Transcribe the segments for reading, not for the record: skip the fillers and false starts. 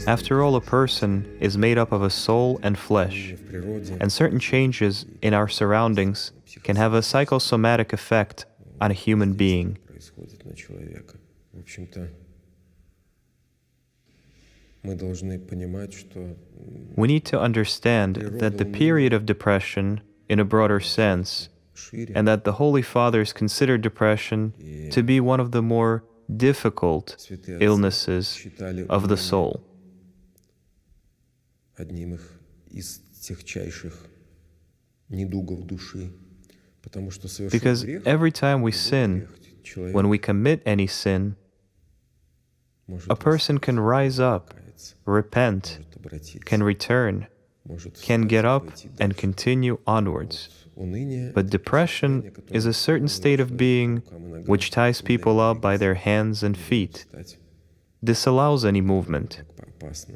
After all, a person is made up of a soul and flesh, and certain changes in our surroundings can have a psychosomatic effect on a human being. We need to understand that the period of depression, in a broader sense, and that the Holy Fathers consider depression to be one of the more difficult illnesses of the soul. Because every time we sin, when we commit any sin, a person can rise up, repent, can return, can get up and continue onwards. But depression is a certain state of being which ties people up by their hands and feet, disallows any movement,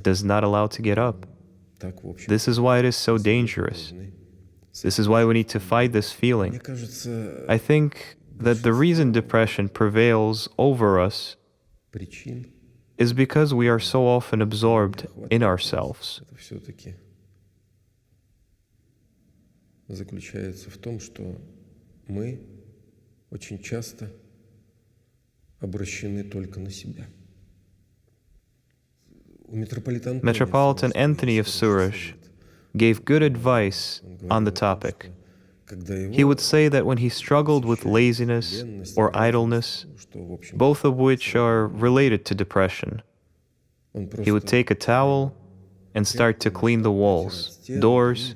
does not allow to get up. This is why it is so dangerous. This is why we need to fight this feeling. I think that the reason depression prevails over us is because we are so often absorbed in ourselves. Заключается в том, что мы очень часто обращены только на себя. Metropolitan Anthony of Suresh gave good advice on the topic. He would say that when he struggled with laziness or idleness, both of which are related to depression, he would take a towel and start to clean the walls, doors,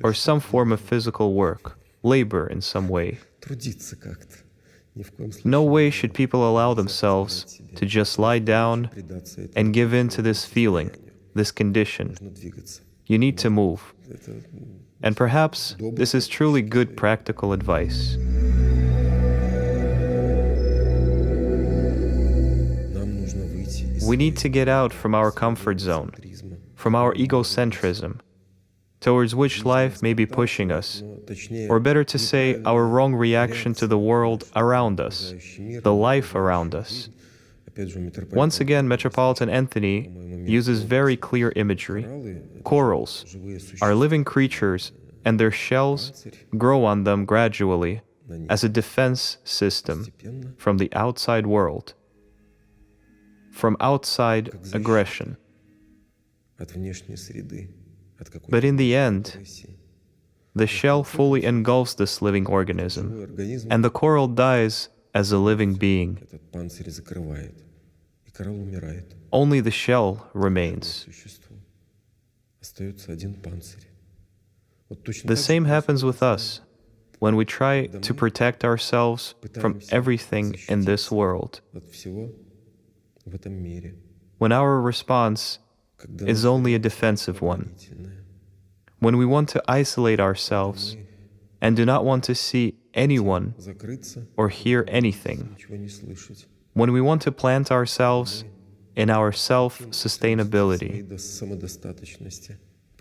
or some form of physical work, labor in some way. No way should people allow themselves to just lie down and give in to this feeling, this condition. You need to move. And perhaps this is truly good practical advice. We need to get out from our comfort zone, from our egocentrism, towards which life may be pushing us, or better to say, our wrong reaction to the world around us, the life around us. Once again, Metropolitan Anthony uses very clear imagery. Corals are living creatures, and their shells grow on them gradually as a defense system from the outside world, from outside aggression. But in the end, the shell fully engulfs this living organism, and the coral dies as a living being. Only the shell remains. The same happens with us when we try to protect ourselves from everything in this world. When our response is only a defensive one. When we want to isolate ourselves and do not want to see anyone or hear anything. When we want to plant ourselves in our self-sustainability.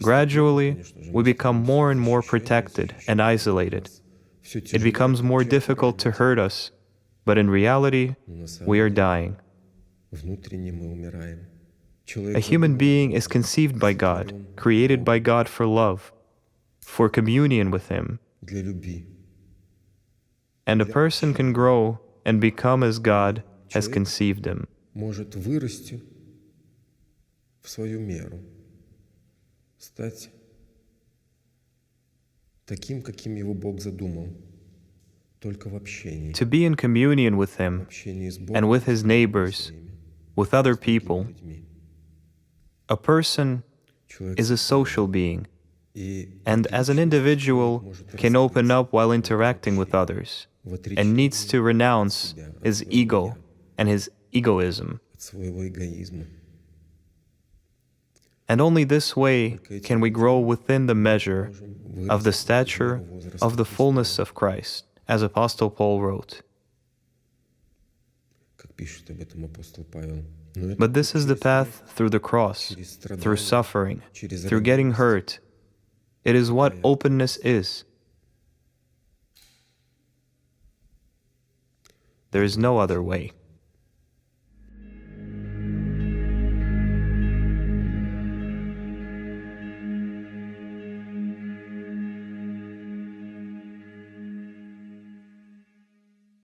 Gradually, we become more and more protected and isolated. It becomes more difficult to hurt us, but in reality, we are dying. A human being is conceived by God, created by God for love, for communion with Him. And a person can grow and become as God has conceived him. To be in communion with Him and with his neighbors, with other people. A person is a social being, and as an individual can open up while interacting with others, and needs to renounce his ego and his egoism. And only this way can we grow within the measure of the stature of the fullness of Christ, as Apostle Paul wrote. But this is the path through the cross, through suffering, through getting hurt. It is what openness is. There is no other way.